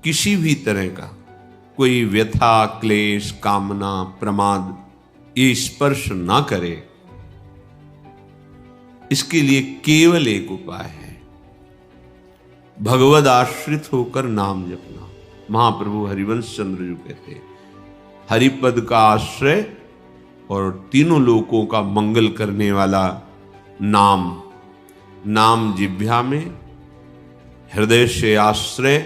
किसी भी तरह का कोई व्यथा, क्लेश, कामना, प्रमाद ये स्पर्श ना करे, इसके लिए केवल एक उपाय है, भगवद आश्रित होकर नाम जपना। महाप्रभु हरिवंश चंद्र जी कहते हैं, हरिपद का आश्रय और तीनों लोकों का मंगल करने वाला नाम। नाम जिह्वा में, हृदय से आश्रय,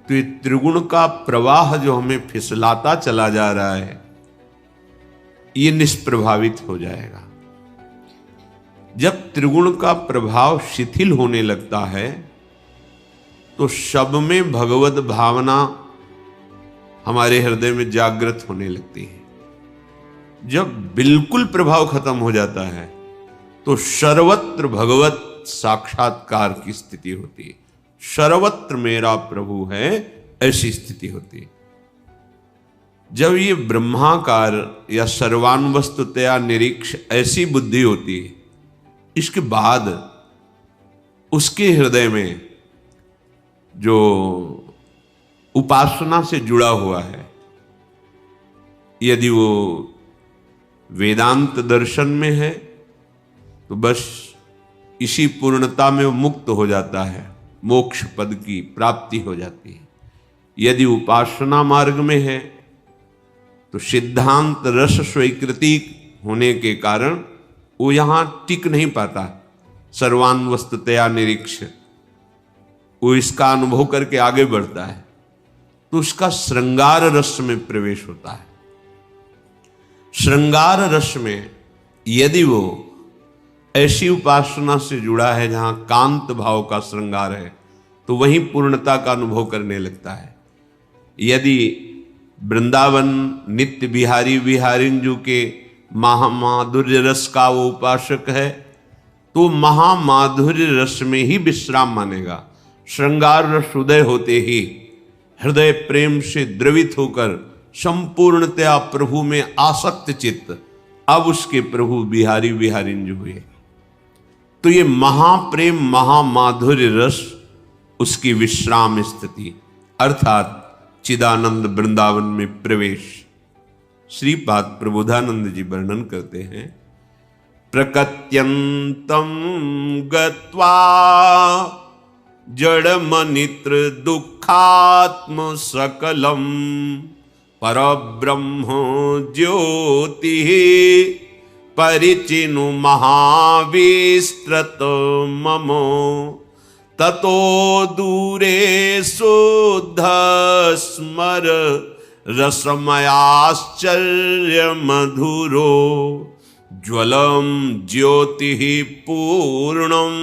तो ये त्रिगुण का प्रवाह जो हमें फिसलाता चला जा रहा है, ये निष्प्रभावित हो जाएगा। जब त्रिगुण का प्रभाव शिथिल होने लगता है तो सब में भगवत भावना हमारे हृदय में जागृत होने लगती है। जब बिल्कुल प्रभाव खत्म हो जाता है तो सर्वत्र भगवत साक्षात्कार की स्थिति होती है। सर्वत्र मेरा प्रभु है, ऐसी स्थिति होती है। जब ये ब्रह्माकार या सर्वान्वस्तुतया निरीक्ष ऐसी बुद्धि होती है, इसके बाद उसके हृदय में जो उपासना से जुड़ा हुआ है, यदि वो वेदांत दर्शन में है तो बस इसी पूर्णता में वो मुक्त हो जाता है, मोक्ष पद की प्राप्ति हो जाती है। यदि उपासना मार्ग में है तो सिद्धांत रस स्वीकृति होने के कारण वो यहां टिक नहीं पाता। सर्वान्वस्तुतया निरीक्ष वो इसका अनुभव करके आगे बढ़ता है तो उसका श्रृंगार रस में प्रवेश होता है। श्रृंगार रस में यदि वो ऐसी उपासना से जुड़ा है जहां कांत भाव का श्रृंगार है तो वहीं पूर्णता का अनुभव करने लगता है। यदि वृंदावन नित्य बिहारी विहारिंजू के महामाधुर्य रस का वो उपासक है तो महामाधुर्य रस में ही विश्राम मानेगा। श्रृंगार रस उदय होते ही हृदय प्रेम से द्रवित होकर संपूर्णतया प्रभु में आसक्त चित्त अब उसके प्रभु बिहारी विहारिंज हुए। तो ये महाप्रेम महामाधुर्य रस उसकी विश्राम स्थिति अर्थात चिदानंद वृंदावन में प्रवेश। श्रीपाद प्रबोधानंद जी वर्णन करते हैं, प्रकत्यंतम गत्वा जड़मनित्र दुखात्म सकलम परब्रह्म ज्योति परिचिनु महाविस्तृत मम ततो दूरे शुद्ध स्मर रसमयाश्चर्य मधुरो ज्वलम ज्योति पूर्णम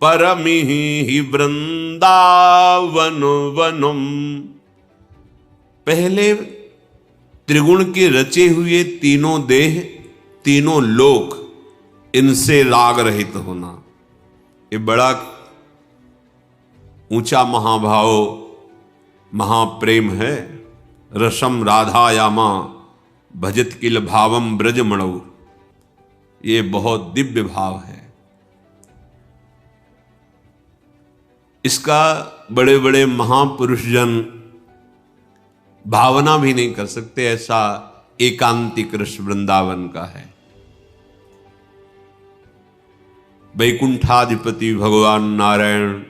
परमिहि वृंदावन वनम। पहले त्रिगुण के रचे हुए तीनों देह, तीनों लोक, इनसे राग रहित होना, ये बड़ा ऊंचा महाभाव महाप्रेम है। रसम राधायामा भजत किल भावम ब्रजमणौ, ये बहुत दिव्य भाव है। इसका बड़े बड़े महापुरुष जन भावना भी नहीं कर सकते, ऐसा एकांतिक रस वृंदावन का है। वैकुंठाधिपति भगवान नारायण,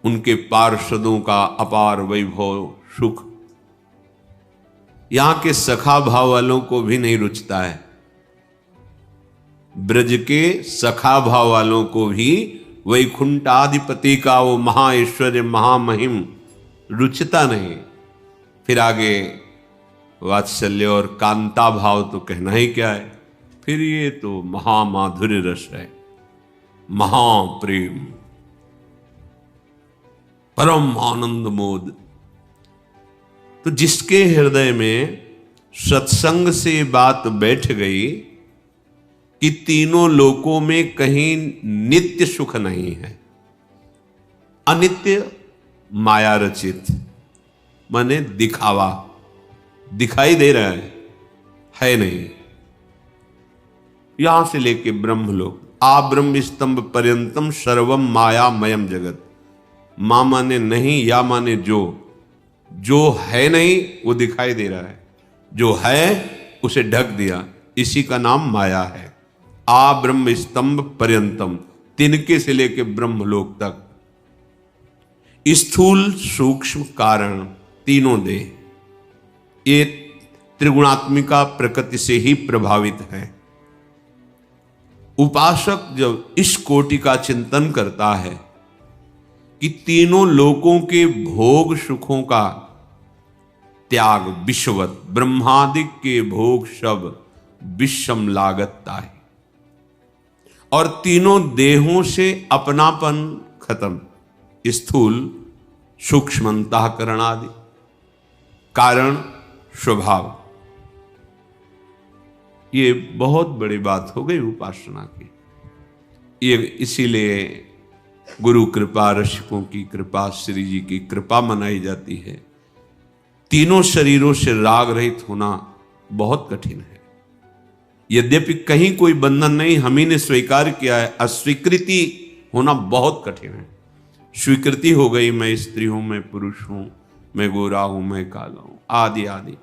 उनके पार्षदों का अपार वैभव सुख यहां के सखा भाव वालों को भी नहीं रुचता है। ब्रज के सखा भाव वालों को भी वैकुंठाधिपति का वो महाऐश्वर्य महामहिम रुचता नहीं। फिर आगे वात्सल्य और कांता भाव तो कहना ही क्या है, फिर ये तो महामाधुर्य रस है, महाप्रेम, परम आनंद मोद। तो जिसके हृदय में सत्संग से बात बैठ गई कि तीनों लोकों में कहीं नित्य सुख नहीं है, अनित्य माया रचित, माने दिखावा, दिखाई दे रहा है नहीं। यहां से लेके ब्रह्मलोक, आ ब्रह्म स्तंभ पर्यंतम सर्वम मायामयम जगत, मां माने नहीं, या माने जो है नहीं वो दिखाई दे रहा है, जो है उसे ढक दिया, इसी का नाम माया है। आ ब्रह्म स्तंभ पर्यंतम, तिनके से लेके ब्रह्मलोक तक, स्थूल सूक्ष्म कारण तीनों देह ये त्रिगुणात्मिका प्रकृति से ही प्रभावित है। उपासक जब इस कोटि का चिंतन करता है कि तीनों लोकों के भोग सुखों का त्याग विश्ववत, ब्रह्मादिक के भोग सब विषम लागता है, और तीनों देहों से अपनापन खत्म, स्थूल सूक्ष्म अंतःकरण आदि कारण स्वभाव, ये बहुत बड़ी बात हो गई उपासना की। ये इसीलिए गुरु कृपा, ऋषिकों की कृपा, श्री जी की कृपा मनाई जाती है। तीनों शरीरों से राग रहित होना बहुत कठिन है। यद्यपि कहीं कोई बंधन नहीं, हम ही ने स्वीकार किया है, अस्वीकृति होना बहुत कठिन है। स्वीकृति हो गई, मैं स्त्री हूं, मैं पुरुष हूं, मैं गोरा हूं, मैं काला हूं, आदि आदि।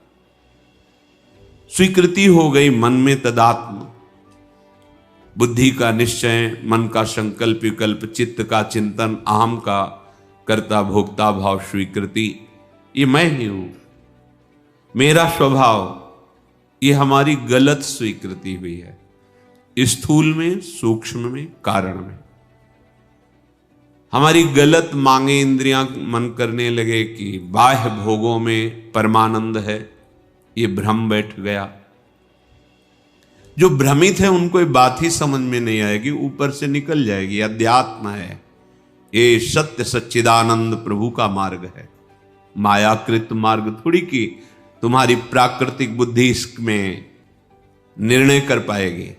स्वीकृति हो गई मन में तदात्म, बुद्धि का निश्चय, मन का संकल्प विकल्प, चित्त का चिंतन, अहम का कर्ता भोक्ता भाव, स्वीकृति, ये मैं ही हूं, मेरा स्वभाव, ये हमारी गलत स्वीकृति हुई है। स्थूल में, सूक्ष्म में, कारण में हमारी गलत मांगे, इंद्रियां मन करने लगे कि बाह्य भोगों में परमानंद है, ये भ्रम बैठ गया। जो भ्रमित है उनको ये बात ही समझ में नहीं आएगी, ऊपर से निकल जाएगी। अध्यात्म है, ये सत्य सच्चिदानंद प्रभु का मार्ग है, मायाकृत मार्ग थोड़ी कि तुम्हारी प्राकृतिक बुद्धि इसमें निर्णय कर पाएगी।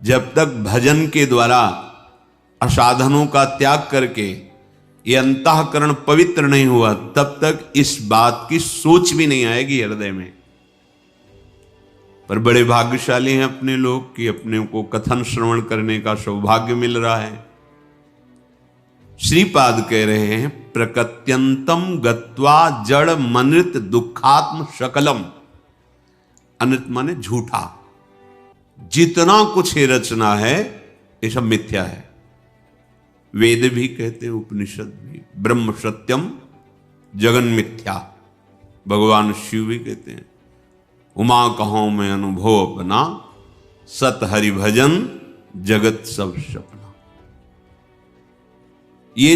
जब तक भजन के द्वारा असाधनों का त्याग करके ये अंतःकरण पवित्र नहीं हुआ, तब तक इस बात की सोच भी नहीं आएगी हृदय में। पर बड़े भाग्यशाली हैं अपने लोग कि अपने को कथन श्रवण करने का सौभाग्य मिल रहा है। श्रीपाद कह रहे हैं, प्रकृत्यंतम गत्वा जड़ मनित दुखात्म शकलम। अनित माने झूठा, जितना कुछ ये रचना है ये सब मिथ्या है। वेद भी कहते हैं, उपनिषद भी, ब्रह्म सत्यम जगन मिथ्या। भगवान शिव भी कहते हैं, उमा कहो मैं अनुभव अपना, सत हरि भजन जगत सब सपना। ये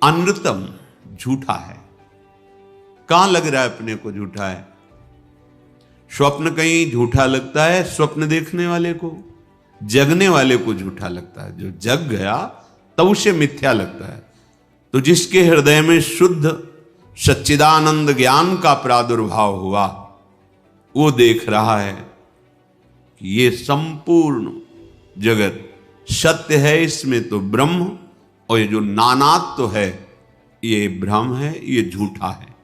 अनृतम झूठा है। कहां लग रहा है अपने को झूठा है? स्वप्न कहीं झूठा लगता है स्वप्न देखने वाले को, जगने वाले को झूठा लगता है। जो जग गया तब उसे मिथ्या लगता है। तो जिसके हृदय में शुद्ध सच्चिदानंद ज्ञान का प्रादुर्भाव हुआ, वो देख रहा है कि ये संपूर्ण जगत सत्य है, इसमें तो ब्रह्म, और ये जो नानात्व तो है ये भ्रम है, ये झूठा है,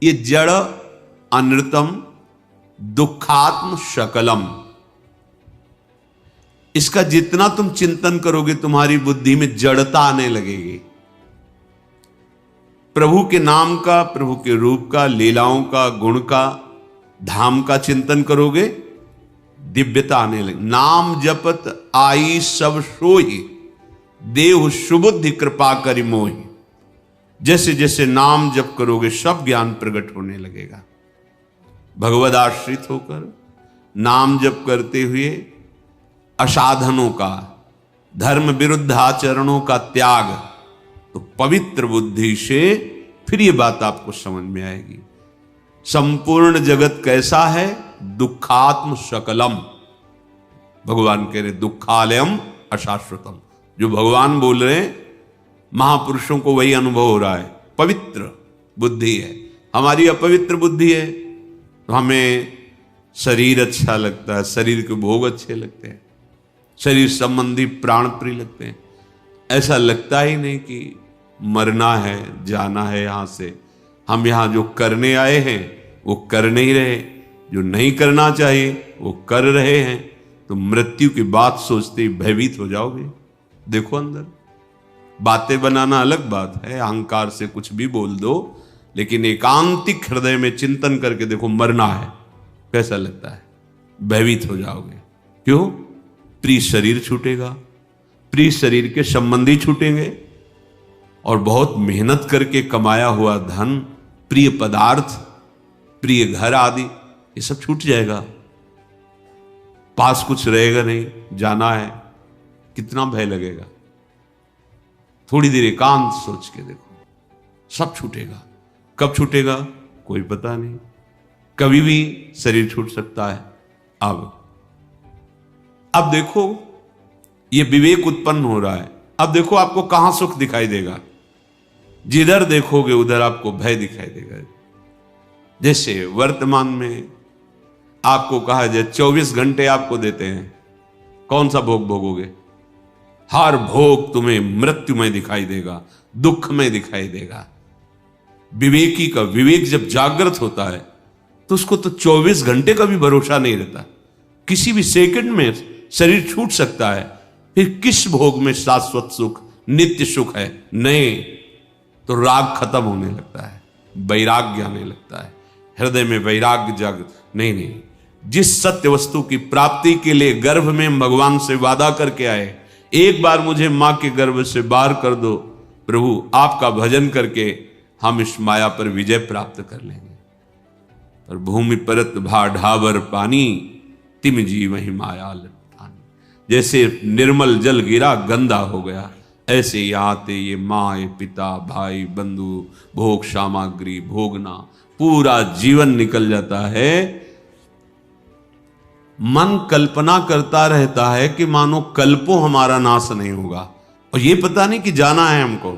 ये जड़ अनृतम दुखात्म शकलम। इसका जितना तुम चिंतन करोगे तुम्हारी बुद्धि में जड़ता आने लगेगी। प्रभु के नाम का, प्रभु के रूप का, लीलाओं का, गुण का, धाम का चिंतन करोगे, दिव्यता आने लगे। नाम जपत आई सब सोई, देव सुबुद्धि कृपा करि मोहि। जैसे जैसे नाम जप करोगे सब ज्ञान प्रकट होने लगेगा। भगवद आश्रित होकर नाम जप करते हुए असाधनों का, धर्म विरुद्ध आचरणों का त्याग, तो पवित्र बुद्धि से फिर ये बात आपको समझ में आएगी। संपूर्ण जगत कैसा है? दुखात्म शकलम। भगवान कह रहे दुखालयम अशाश्वतम। जो भगवान बोल रहे हैं, महापुरुषों को वही अनुभव हो रहा है। पवित्र बुद्धि है, हमारी अपवित्र बुद्धि है, तो हमें शरीर अच्छा लगता है, शरीर के भोग अच्छे लगते हैं, शरीर संबंधी प्राण प्रिय लगते हैं। ऐसा लगता ही नहीं कि मरना है, जाना है यहां से। हम यहां जो करने आए हैं वो कर नहीं रहे, जो नहीं करना चाहिए वो कर रहे हैं। तो मृत्यु की बात सोचते ही भयभीत हो जाओगे। देखो अंदर बातें बनाना अलग बात है, अहंकार से कुछ भी बोल दो, लेकिन एकांतिक हृदय में चिंतन करके देखो मरना है, कैसा लगता है? भयभीत हो जाओगे। क्यों? प्रिय शरीर छूटेगा, प्रिय शरीर के संबंधी छूटेंगे, और बहुत मेहनत करके कमाया हुआ धन, प्रिय पदार्थ, प्रिय घर आदि, ये सब छूट जाएगा। पास कुछ रहेगा नहीं, जाना है, कितना भय लगेगा। थोड़ी देर एकांत सोच के देखो, सब छूटेगा। कब छूटेगा कोई पता नहीं, कभी भी शरीर छूट सकता है। अब देखो ये विवेक उत्पन्न हो रहा है। अब देखो आपको कहां सुख दिखाई देगा? जिधर देखोगे उधर आपको भय दिखाई देगा। जैसे वर्तमान में आपको कहा जाए 24 घंटे आपको देते हैं, कौन सा भोग भोगोगे? हर भोग तुम्हें मृत्यु में दिखाई देगा, दुख में दिखाई देगा। विवेकी का विवेक जब जागृत होता है तो उसको तो 24 घंटे का भी भरोसा नहीं रहता, किसी भी सेकंड में शरीर छूट सकता है। फिर किस भोग में शाश्वत सुख, नित्य सुख है? नहीं, तो राग खत्म होने लगता है, वैराग्य आने लगता है, हृदय में वैराग्य जाग नहीं। जिस सत्य वस्तु की प्राप्ति के लिए गर्भ में भगवान से वादा करके आए, एक बार मुझे मां के गर्भ से बाहर कर दो प्रभु, आपका भजन करके हम इस माया पर विजय प्राप्त कर लेंगे। और भूमि परत भा ढाबर पानी, तिम जी वही माया लठानी। जैसे निर्मल जल गिरा गंदा हो गया, ऐसे ही आते ये माँ, पिता, भाई, बंधु, भोग सामग्री भोगना, पूरा जीवन निकल जाता है। मन कल्पना करता रहता है कि मानो कल्पों हमारा नाश नहीं होगा, और ये पता नहीं कि जाना है हमको,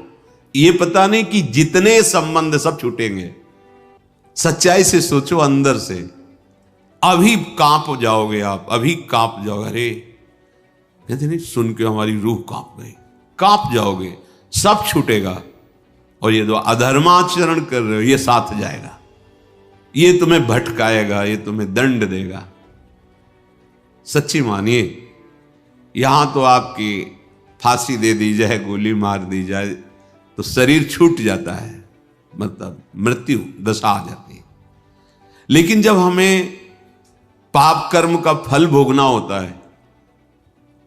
ये पता नहीं कि जितने संबंध सब छूटेंगे। सच्चाई से सोचो, अंदर से अभी कांप जाओगे आप, अभी कांप जाओगे। अरे कहते नहीं, सुन के हमारी रूह कांप गई, कांप जाओगे, सब छूटेगा। और ये जो अधर्माचरण कर रहे हो ये साथ जाएगा, ये तुम्हें भटकाएगा, ये तुम्हें दंड देगा। सच्ची मानिए, यहां तो आपकी फांसी दे दी जाए, गोली मार दी जाए तो शरीर छूट जाता है, मतलब मृत्यु दशा आ जाती है। लेकिन जब हमें पाप कर्म का फल भोगना होता है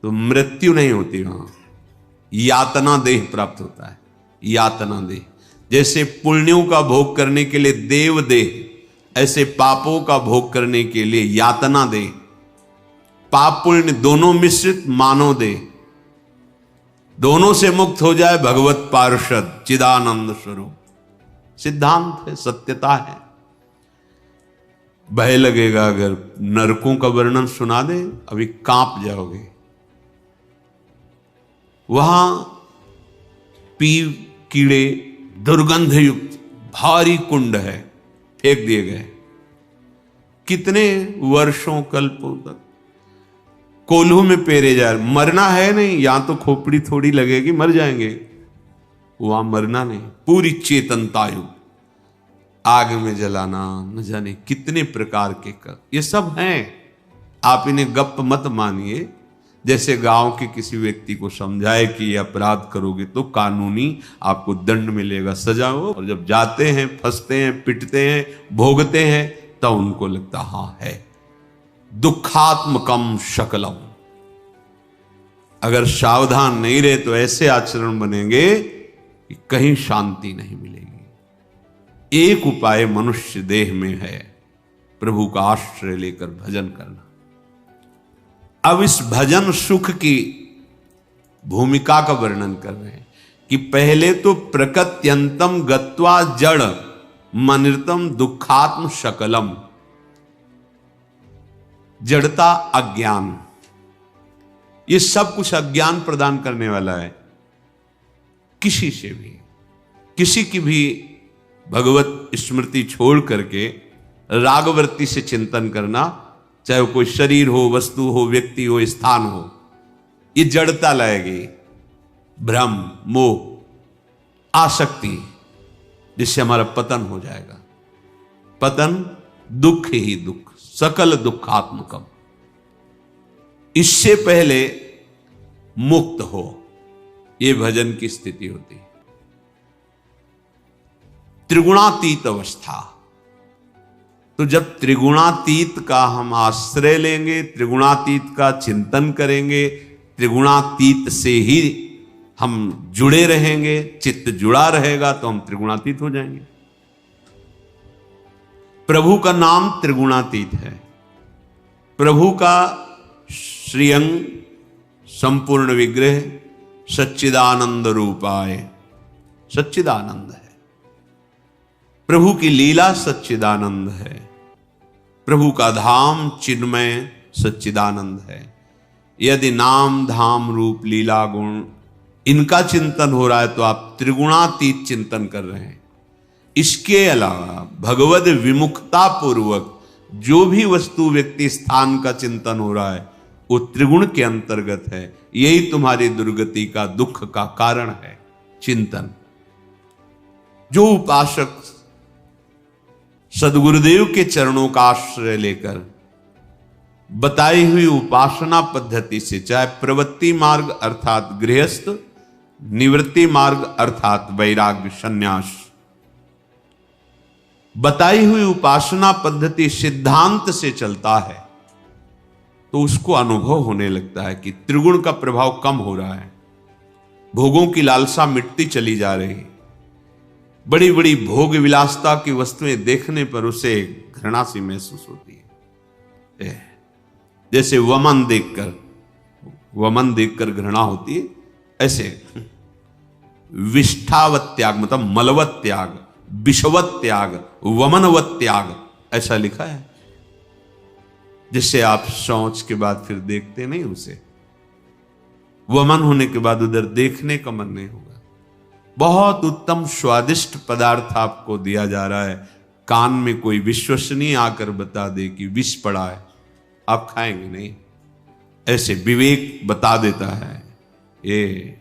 तो मृत्यु नहीं होती, वहां यातना देह प्राप्त होता है। यातना देह, जैसे पुण्यों का भोग करने के लिए देव देह, ऐसे पापों का भोग करने के लिए यातना देह। पाप पुण्य दोनों मिश्रित मानव देह, दोनों से मुक्त हो जाए भगवत पार्षद चिदानंद स्वरूप। सिद्धांत है, सत्यता है। भय लगेगा अगर नरकों का वर्णन सुना दे, अभी कांप जाओगे। वहां पीव, कीड़े, दुर्गंध युक्त भारी कुंड है, फेंक दिए गए। कितने वर्षों कल्पों तक कोल्हू में पेरे जा रहे। मरना है नहीं, यहां तो खोपड़ी थोड़ी लगेगी, मर जाएंगे, वहां मरना नहीं, पूरी चेतनता युक्त। आग में जलाना, न जाने कितने प्रकार के कर, ये सब हैं। आप इन्हें गप मत मानिए। जैसे गांव के किसी व्यक्ति को समझाए कि ये अपराध करोगे तो कानूनी आपको दंड मिलेगा, सजा हो, और जब जाते हैं, फंसते हैं, पिटते हैं, भोगते हैं, तब उनको लगता हाँ है। दुखात्मकम शकलम। अगर सावधान नहीं रहे तो ऐसे आचरण बनेंगे कि कहीं शांति नहीं मिलेगी। एक उपाय मनुष्य देह में है, प्रभु का आश्रय लेकर भजन करना। अब इस भजन सुख की भूमिका का वर्णन कर रहे हैं कि पहले तो प्रकृत्यंतम गत्वा जड़ मनिर्तम दुखात्म शकलम। जड़ता, अज्ञान, ये सब कुछ अज्ञान प्रदान करने वाला है। किसी से भी, किसी की भी भगवत स्मृति छोड़ करके रागवृत्ति से चिंतन करना, चाहे वो कोई शरीर हो, वस्तु हो, व्यक्ति हो, स्थान हो, ये जड़ता लाएगी। भ्रम, मोह, आसक्ति, जिससे हमारा पतन हो जाएगा। पतन दुख ही दुख, सकल दुखात्मकम। इससे पहले मुक्त हो, ये भजन की स्थिति होती है। त्रिगुणातीत अवस्था, तो जब त्रिगुणातीत का हम आश्रय लेंगे, त्रिगुणातीत का चिंतन करेंगे, त्रिगुणातीत से ही हम जुड़े रहेंगे, चित्त जुड़ा रहेगा, तो हम त्रिगुणातीत हो जाएंगे। प्रभु का नाम त्रिगुणातीत है। प्रभु का श्रीअंग संपूर्ण विग्रह सच्चिदानंद रूपाय, सच्चिदानंद है। प्रभु की लीला सच्चिदानंद है। प्रभु का धाम चिन्मय सच्चिदानंद है। यदि नाम धाम रूप लीला गुण इनका चिंतन हो रहा है तो आप त्रिगुणातीत चिंतन कर रहे हैं। इसके अलावा भगवद विमुखता पूर्वक जो भी वस्तु व्यक्ति स्थान का चिंतन हो रहा है वो त्रिगुण के अंतर्गत है। यही तुम्हारी दुर्गति का दुख का कारण है, चिंतन। जो उपासक सदगुरुदेव के चरणों का आश्रय लेकर बताई हुई उपासना पद्धति से, चाहे प्रवृत्ति मार्ग अर्थात गृहस्थ, निवृत्ति मार्ग अर्थात वैराग्य संन्यास, बताई हुई उपासना पद्धति सिद्धांत से चलता है तो उसको अनुभव होने लगता है कि त्रिगुण का प्रभाव कम हो रहा है, भोगों की लालसा मिटती चली जा रही है। बड़ी बड़ी भोग विलासता की वस्तुएं देखने पर उसे घृणा सी महसूस होती है। जैसे वमन देखकर घृणा होती है, ऐसे विष्ठावत त्याग मतलब मलवत त्याग, विषवत त्याग, वमनवत त्याग, ऐसा लिखा है। जिससे आप शौच के बाद फिर देखते नहीं उसे, वमन होने के बाद उधर देखने का मन नहीं होगा। बहुत उत्तम स्वादिष्ट पदार्थ आपको दिया जा रहा है, कान में कोई विश्वसनीय आकर बता दे कि विष पड़ा है, आप खाएंगे नहीं। ऐसे विवेक बता देता है ये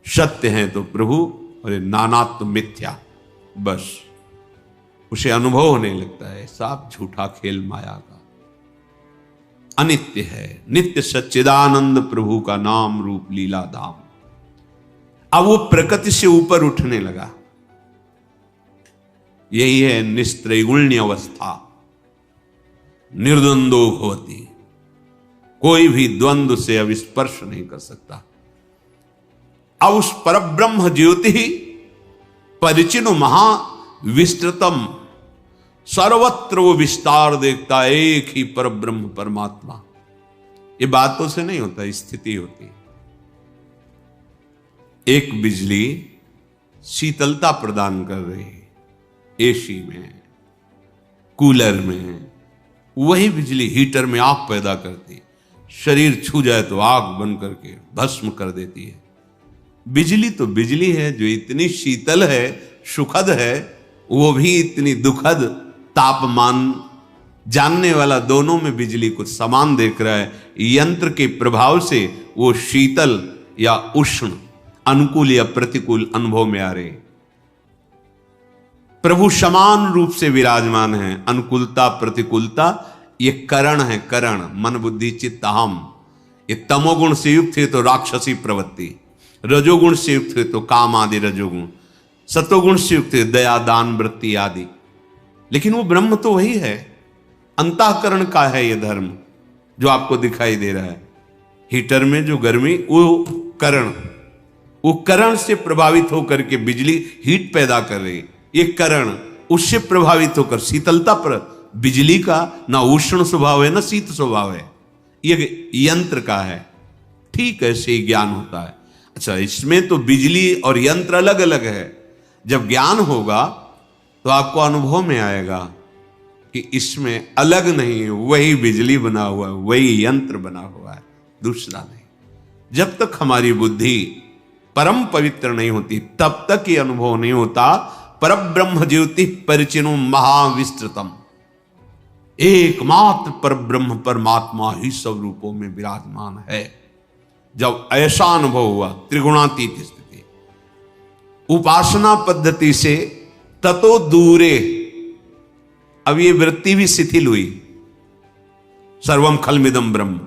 सत्य है तो प्रभु और ये नानात्व मिथ्या, बस उसे अनुभव होने लगता है साफ झूठा खेल माया का। अनित्य है, नित्य सच्चिदानंद प्रभु का नाम रूप लीला धाम। अब वो प्रकृति से ऊपर उठने लगा। यही है निस्त्रैगुण्य अवस्था। निर्द्वंदो भवति, कोई भी द्वंद्व से अब स्पर्श नहीं कर सकता। अब उस परब्रह्म ज्योति परिचिन महाविस्तृतम, सर्वत्र वो विस्तार देखता, एक ही परब्रह्म परमात्मा। ये बातों से नहीं होता, स्थिति होती। एक बिजली शीतलता प्रदान कर रही है, एसी में, कूलर में, वही बिजली हीटर में आग पैदा करती, शरीर छू जाए तो आग बन करके भस्म कर देती है। बिजली तो बिजली है, जो इतनी शीतल है, सुखद है, वो भी इतनी दुखद, तापमान जानने वाला दोनों में बिजली कुछ समान देख रहा है। यंत्र के प्रभाव से वो शीतल या उष्ण, अनुकूल या प्रतिकूल अनुभव में आ रहे। प्रभु समान रूप से विराजमान है। अनुकूलता प्रतिकूलता ये करण है, करण, मन बुद्धि चित्त अहम। ये तमोगुण से युक्त है तो राक्षसी प्रवृत्ति, रजोगुण से युक्त है तो काम आदि रजोगुण, सतोगुण से युक्त है दया दान वृत्ति आदि। लेकिन वो ब्रह्म तो वही है, अंतःकरण का है ये धर्म जो आपको दिखाई दे रहा है। हीटर में जो गर्मी, वो करण से प्रभावित होकर के बिजली हीट पैदा कर रही। ये करण उससे प्रभावित होकर शीतलता पर, बिजली का ना उष्ण स्वभाव है ना शीत स्वभाव है, ये यंत्र का है। ठीक ऐसे ही ज्ञान होता है। अच्छा, इसमें तो बिजली और यंत्र अलग अलग है। जब ज्ञान होगा तो आपको अनुभव में आएगा कि इसमें अलग नहीं है, वही बिजली बना हुआ है, वही यंत्र बना हुआ है, दूसरा नहीं। जब तक हमारी बुद्धि परम पवित्र नहीं होती तब तक ये अनुभव नहीं होता। परब्रह्म ज्योति परिचिनो महाविस्तृतम, एकमात्र परब्रह्म परमात्मा ही सब रूपों में विराजमान है। जब ऐसा अनुभव हुआ, त्रिगुणातीत स्थिति, उपासना पद्धति से ततो दूरे, अब ये वृत्ति भी शिथिल हुई, सर्वम खलमिदम ब्रह्म।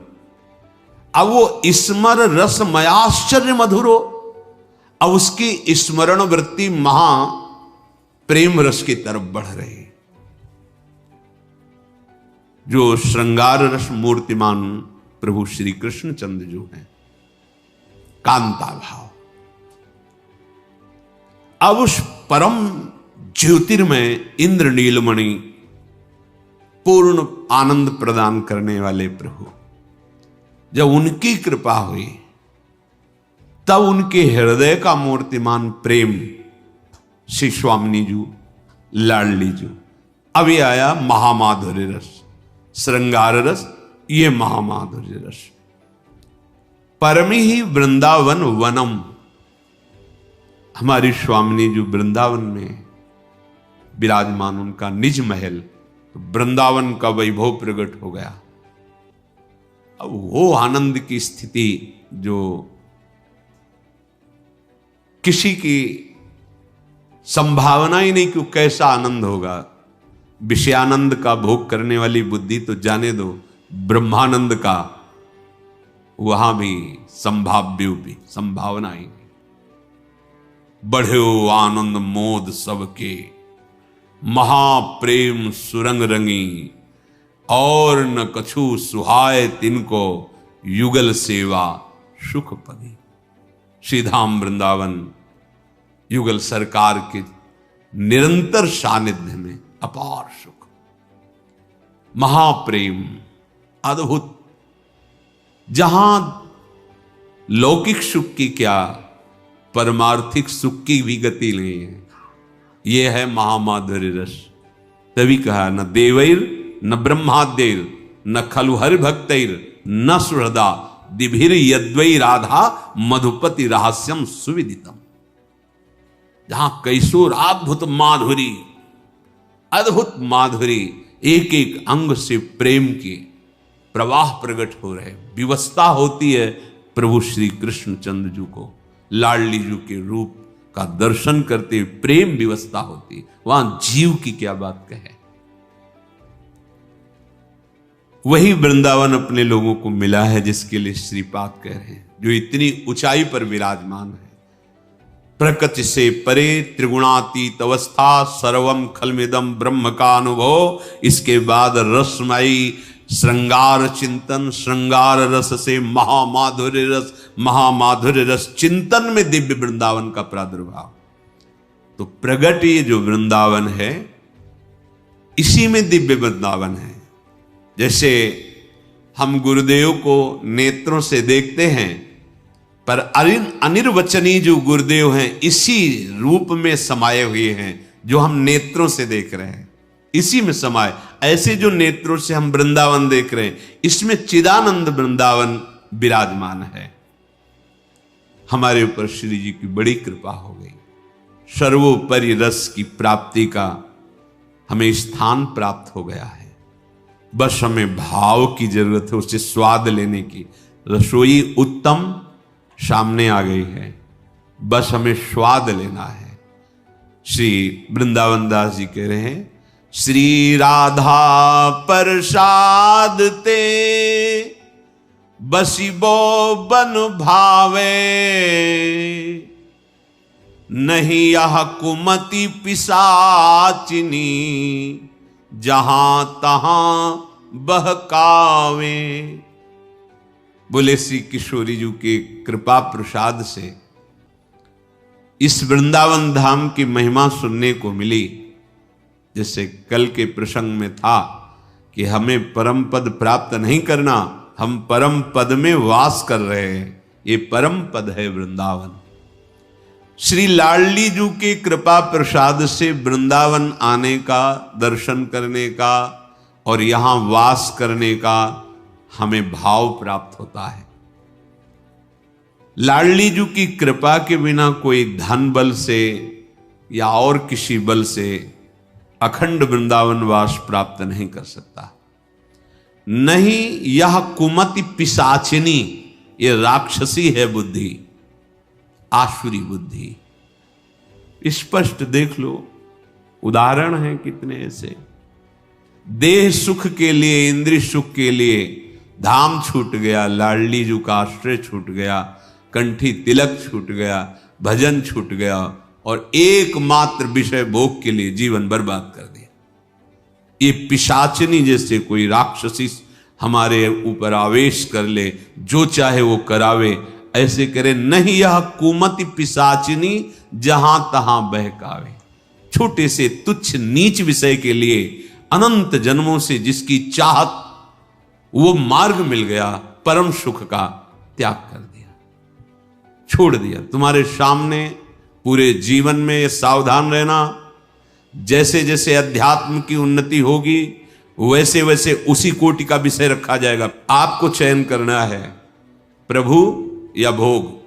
अब वो स्मर रस मयाश्चर्य मधुरो, अब उसकी स्मरण वृत्ति महा प्रेम रस की तरफ बढ़ रही है। जो श्रृंगार रस मूर्तिमान प्रभु श्री कृष्णचंद्र जो हैं, कांता भाव। अब उस परम ज्योतिर्मय इंद्र नीलमणि पूर्ण आनंद प्रदान करने वाले प्रभु, जब उनकी कृपा हुई तब उनके हृदय का मूर्तिमान प्रेम श्री स्वामिनी जी, लाडली जी, अभी आया महामाधुर्य रस, श्रृंगार रस, ये महामाधुर्य रस। परमी ही वृंदावन वनम, हमारी स्वामिनी जी वृंदावन में विराजमान, उनका निज महल, तो वृंदावन का वैभव प्रकट हो गया। अब वो आनंद की स्थिति जो किसी की संभावना ही नहीं कि कैसा आनंद होगा। विषयानंद का भोग करने वाली बुद्धि तो जाने दो, ब्रह्मानंद का वहां भी संभाव्य भी संभावना ही नहीं। बढ़ो आनंद मोद सबके, महाप्रेम सुरंग रंगी, और न कछु सुहाय तिनको, युगल सेवा सुख पदी। श्रीधाम वृंदावन युगल सरकार के निरंतर सानिध्य में अपार सुख, महाप्रेम, अद्भुत, जहां लौकिक सुख की क्या, परमार्थिक सुख की भी गति नहीं है। यह है महामाधुर्य रस। तभी कहा न देवैर न ब्रह्माद्यैर न खलु हरि भक्तैर न सुहृदा दिभिर यद्वै राधा मधुपति रहस्यम सुविदितम। जहां कैशोर अद्भुत माधुरी, अद्भुत माधुरी, एक एक अंग से प्रेम के प्रवाह प्रकट हो रहे, विवस्था होती है प्रभु श्री कृष्णचंद्र जी को, लाडली जी के रूप का दर्शन करते प्रेम विवस्था होती। वहां जीव की क्या बात कहे। वही वृंदावन अपने लोगों को मिला है जिसके लिए श्रीपाद कह रहे हैं, जो इतनी ऊंचाई पर विराजमान है। प्रकृति से परे त्रिगुणातीत अवस्था, सर्वम खलमिदम ब्रह्म का अनुभव। इसके बाद रसमयी श्रृंगार चिंतन, श्रृंगार रस से महामाधुर्य रस, महामाधुर्य रस चिंतन में दिव्य वृंदावन का प्रादुर्भाव। तो प्रगट ये जो वृंदावन है, इसी में दिव्य वृंदावन है। जैसे हम गुरुदेव को नेत्रों से देखते हैं, पर अनिर्वचनीय जो गुरुदेव हैं इसी रूप में समाये हुए हैं जो हम नेत्रों से देख रहे हैं, इसी में समाये। ऐसे जो नेत्रों से हम वृंदावन देख रहे हैं, इसमें चिदानंद वृंदावन विराजमान है। हमारे ऊपर श्री जी की बड़ी कृपा हो गई। सर्वोपरि रस की प्राप्ति का हमें स्थान प्राप्त हो गया है। बस हमें भाव की जरूरत है, उससे स्वाद लेने की। रसोई उत्तम सामने आ गई है, बस हमें स्वाद लेना है। श्री वृंदावन दास जी कह रहे हैं, श्री राधा प्रसाद ते बसिबो बन भावे, नहीं यह कुमति पिशाचिनी, जहां तहां बहकावे। बोले श्री किशोरी जी के कृपा प्रसाद से इस वृंदावन धाम की महिमा सुनने को मिली। जैसे कल के प्रसंग में था कि हमें परम पद प्राप्त नहीं करना, हम परम पद में वास कर रहे हैं। ये परम पद है वृंदावन। श्री लाडली जी के कृपा प्रसाद से वृंदावन आने का, दर्शन करने का और यहां वास करने का हमें भाव प्राप्त होता है। लाडली जी की कृपा के बिना कोई धन बल से या और किसी बल से अखंड वृंदावन वास प्राप्त नहीं कर सकता। नहीं यह कुमति पिशाचिनी, ये राक्षसी है बुद्धि, आसुरी बुद्धि। स्पष्ट देख लो, उदाहरण है कितने ऐसे। देह सुख के लिए, इंद्रिय सुख के लिए धाम छूट गया, लाडली जी का आश्रय छूट गया, कंठी तिलक छूट गया, भजन छूट गया और एकमात्र विषय भोग के लिए जीवन बर्बाद कर दिया। ये पिशाचिनी जैसे कोई राक्षसी हमारे ऊपर आवेश कर ले, जो चाहे वो करावे, ऐसे करे नहीं यह कुमति पिशाचिनी जहां तहां बहकावे। छोटे से तुच्छ नीच विषय के लिए अनंत जन्मों से जिसकी चाहत, वो मार्ग मिल गया, परम सुख का त्याग कर दिया, छोड़ दिया। तुम्हारे सामने पूरे जीवन में सावधान रहना, जैसे जैसे अध्यात्म की उन्नति होगी वैसे वैसे उसी कोटि का विषय रखा जाएगा। आपको चयन करना है प्रभु या भोग।